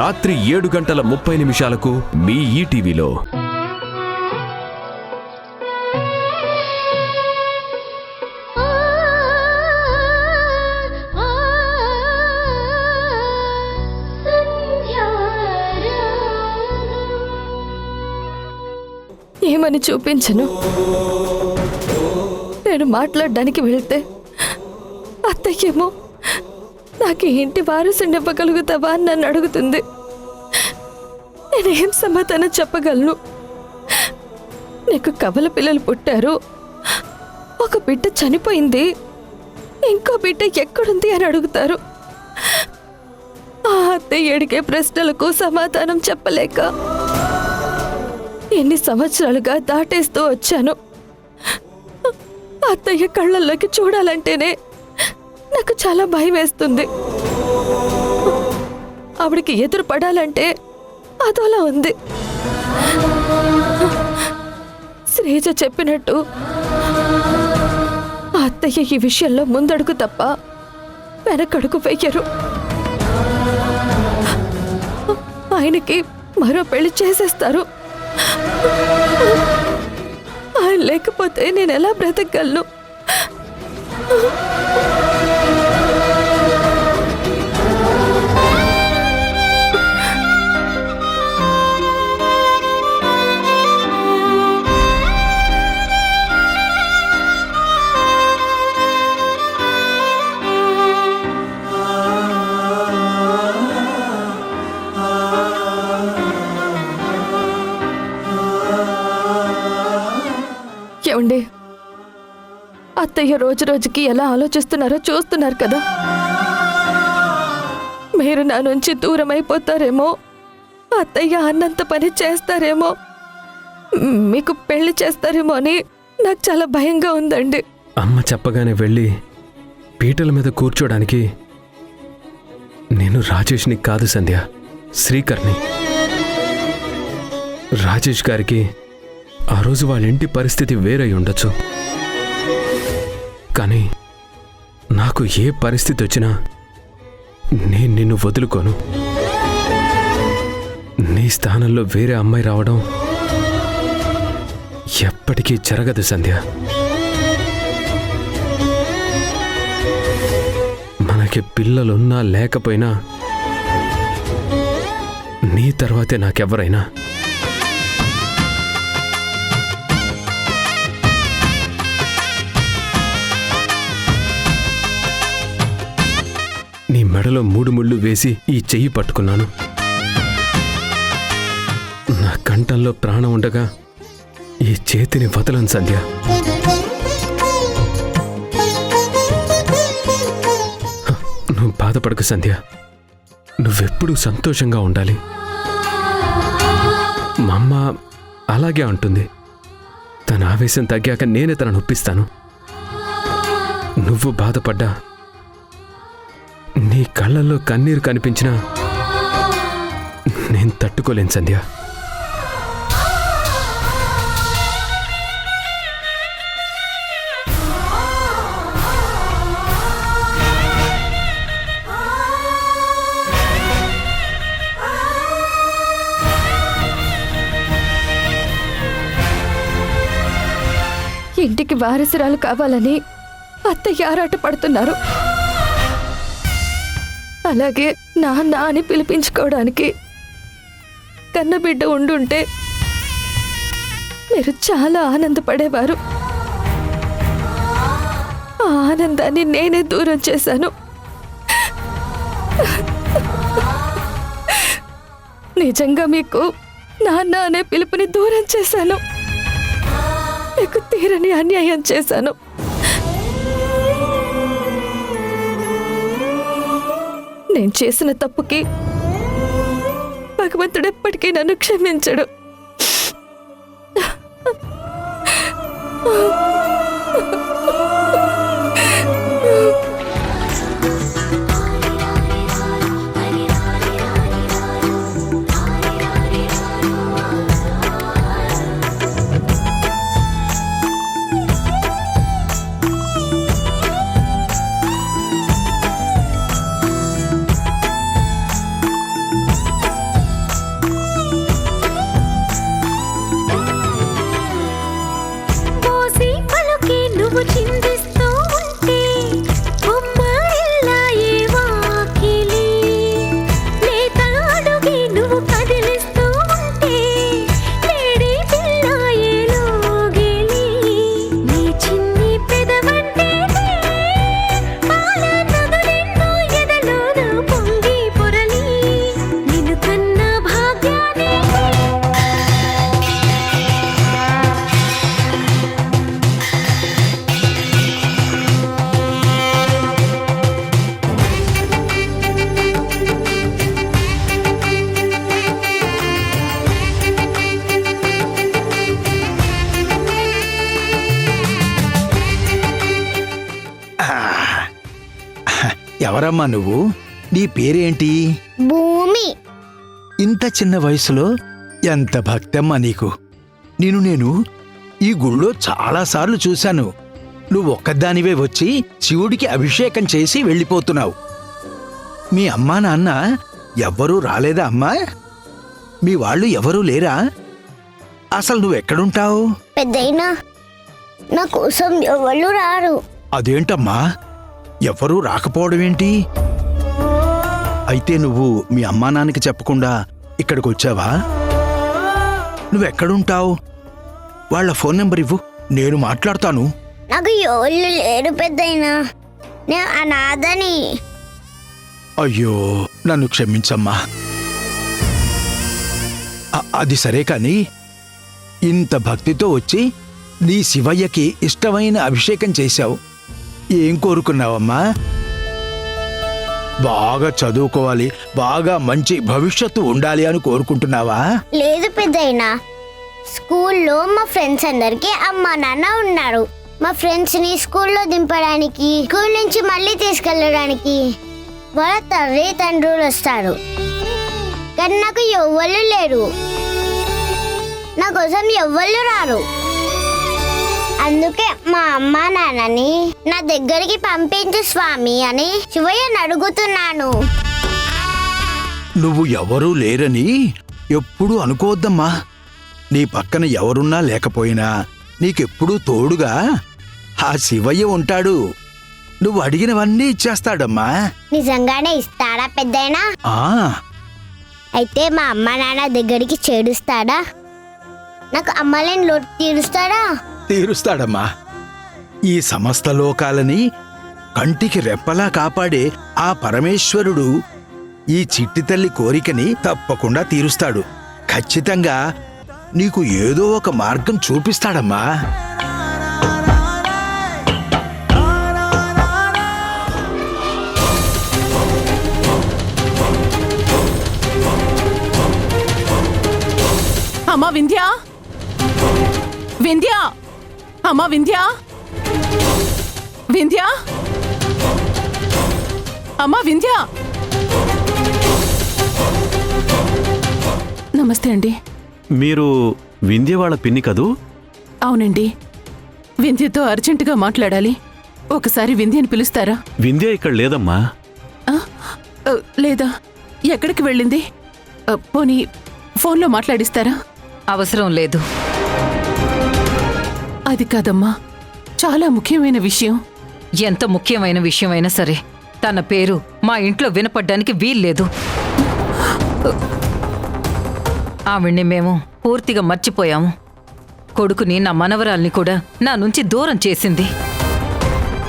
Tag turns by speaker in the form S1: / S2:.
S1: రాత్రి 7:30 మీ ఈటీవీలో.
S2: ఏమని చూపించను? నేను మాట్లాడడానికి వెళ్తే అత్తయ్యేమో నాకు ఇంటి వారసునివ్వగలుగుతావా అని నన్ను అడుగుతుంది. నేనేం సమాధానం చెప్పగలను? నీకు కవల పిల్లలు పుట్టారు, ఒక బిడ్డ చనిపోయింది, ఇంకో బిడ్డ ఎక్కడుంది అని అడుగుతారు. ఆ అత్తయ్య అడిగే ప్రశ్నలకు సమాధానం చెప్పలేక ఎన్ని సంవత్సరాలుగా దాటేస్తూ వచ్చాను. అత్తయ్య కళ్ళల్లోకి చూడాలంటేనే నాకు చాలా భయం వేస్తుంది. ఆవిడికి ఎదురు పడాలంటే అదోలా ఉంది. శ్రీజ చెప్పినట్టు అత్తయ్య ఈ విషయంలో ముందడుగు తప్ప వెనకడుగు వెయ్యరు. ఆయనకి మరో పెళ్లి చేసేస్తారు. ఆయన లేకపోతే నేను ఎలా బ్రతకగలను? ఏమండి, అత్తయ్య రోజు రోజుకి ఎలా ఆలోచిస్తున్నారో చూస్తున్నారు కదా. మీరు నా నుంచి దూరం అయిపోతారేమో, అత్తయ్య అన్నంత పని చేస్తారేమో, మీకు పెళ్లి చేస్తారేమో అని నాకు చాలా భయంగా ఉందండి.
S3: అమ్మ చెప్పగానే వెళ్ళి పీటల మీద కూర్చోడానికి నేను రాజేష్ని కాదు సంధ్య, శ్రీకర్ని. రాజేష్ గారికి ఆ రోజు వాళ్ళ ఇంటి పరిస్థితి వేరై ఉండొచ్చు, కానీ నాకు ఏ పరిస్థితి వచ్చినా నేను నిన్ను వదులుకోను. నీ స్థానంలో వేరే అమ్మాయి రావడం ఎప్పటికీ జరగదు సంధ్య. మనకి పిల్లలున్నా లేకపోయినా నీ తర్వాతే నాకెవరైనా. నీ మెడలో 3 ముళ్ళు వేసి ఈ చెయ్యి పట్టుకున్నాను. నా కంఠంలో ప్రాణం ఉండగా ఈ చేతిని వదలను సంధ్య. నువ్వు బాధపడకు సంధ్య, నువ్వెప్పుడూ సంతోషంగా ఉండాలి. మా అమ్మ అలాగే అంటుంది. తన ఆవేశం తగ్గాక నేనే తనను ఒప్పిస్తాను. నువ్వు బాధపడ్డా, నీ కళ్ళల్లో కన్నీరు కనిపించినా నేను తట్టుకోలేను సంధ్య.
S2: ఇంటికి వారసురాలు కావాలని అత్తయ్య ఆరాట పడుతున్నారు. అలాగే నాన్న అని పిలిపించుకోవడానికి కన్నబిడ్డ ఉండుంటే మీరు చాలా ఆనందపడేవారు. ఆ ఆనందాన్ని నేనే దూరం చేశాను. నిజంగా మీకు నాన్న అనే పిలుపుని దూరం చేశాను. మీకు తీరని అన్యాయం చేశాను. నేను చేసిన తప్పుకి భగవంతుడు ఎప్పటికీ నన్ను క్షమించడు.
S4: ఎవరమ్మా నువ్వు? నీ పేరేంటి?
S5: భూమి.
S4: ఇంత చిన్న వయసులో ఎంత భక్తమ్మా నీకు. నేను ఈ గుళ్ళో చాలాసార్లు చూశాను. నువ్వొక్కదానివే వచ్చి శివుడికి అభిషేకం చేసి వెళ్ళిపోతున్నావు. మీ అమ్మా నాన్న ఎవ్వరూ రాలేదా అమ్మా? మీ వాళ్ళు ఎవరూ లేరా? అసలు నువ్వెక్కడుంటావు?
S5: పెద్దయినా నా కోసం ఎవరు రారు.
S4: అదేంటమ్మా, ఎవరూ రాకపోవడమేంటి? అయితే నువ్వు మీ అమ్మా నాన్నకి చెప్పకుండా ఇక్కడికొచ్చావా? నువ్వెక్కడుంటావు? వాళ్ళ ఫోన్ నెంబర్ ఇవ్వు, నేను మాట్లాడతాను.
S5: నాకు ఎవరు లేరు పెద్దయినా, నేను అనాథని.
S4: అయ్యో, నన్ను క్షమించమ్మా. అది సరే కాని, ఇంత భక్తితో వచ్చి నీ శివయ్యకి ఇష్టమైన అభిషేకం చేశావు. ఏం కోరుకున్నావమ్మా? బాగా చదువుకోవాలి, బాగా మంచి భవిష్యత్తు ఉండాలి అని కోరుకుంటున్నావా?
S5: లేదు పెద్దయినా, స్కూల్లో మా ఫ్రెండ్స్ అందరికి అమ్మా నాన్న ఉన్నారు. మా ఫ్రెండ్స్ ని స్కూల్లో దింపడానికి, స్కూల్ నుంచి మళ్ళీ తీసుకెళ్ళడానికి వాళ్ళ తండ్రులు వస్తారు. కానీ నాకు ఎవ్వరు లేరు, నా కోసం ఎవ్వరు రారు. అందుకే మా అమ్మా నాన్నని నా దగ్గరికి పంపించు స్వామి అని శివయ్యని అడుగుతున్నాను.
S4: నువ్వు ఎవరూ లేరని ఎప్పుడూ అనుకోవద్దమ్మా. నీ పక్కన ఎవరున్నా లేకపోయినా నీకెప్పుడూ తోడుగా ఆ శివయ్య ఉంటాడు. నువ్వు అడిగినవన్నీ ఇచ్చేస్తాడమ్మా.
S5: నిజంగానే ఇస్తాడా పెద్దయినా?
S4: ఆ
S5: అయితే మా అమ్మ నాన్న దగ్గరికి చేడుస్తాడా? నాకు అమ్మలేని లోటు తీరుస్తాడా?
S4: తీరుస్తాడమ్మా. ఈ సమస్త లోకాలని కంటికి రెప్పలా కాపాడే ఆ పరమేశ్వరుడు ఈ చిట్టి తల్లి కోరికని తప్పకుండా తీరుస్తాడు. ఖచ్చితంగా నీకు ఏదో ఒక మార్గం చూపిస్తాడమ్మా.
S6: అమ్మా వింధ్యా, వింధ్యా, అమ్మా వింధ్యా, వింధ్యా, అమ్మా వింధ్యా. నమస్తే అండి.
S7: మీరు వింధ్య వాళ్ళ పిన్ని కదూ?
S6: అవునండి, వింధ్యతో అర్జెంటుగా మాట్లాడాలి. ఒకసారి వింధ్యని పిలుస్తారా?
S7: వింధ్య ఇక్కడ లేదమ్మా.
S6: ఆ, లేదా ఎక్కడికి వెళ్ళింది? పోనీ ఫోన్లో మాట్లాడిస్తారా?
S8: అవసరం లేదు.
S6: అది కాదమ్మా, చాలా ముఖ్యమైన విషయం.
S8: ఎంత ముఖ్యమైన విషయమైనా సరే తన పేరు మా ఇంట్లో వినపడ్డానికి వీల్లేదు. ఆవిడ్ని మేము పూర్తిగా మర్చిపోయాము. కొడుకుని, నా మనవరాల్ని కూడా నా నుంచి దూరం చేసింది.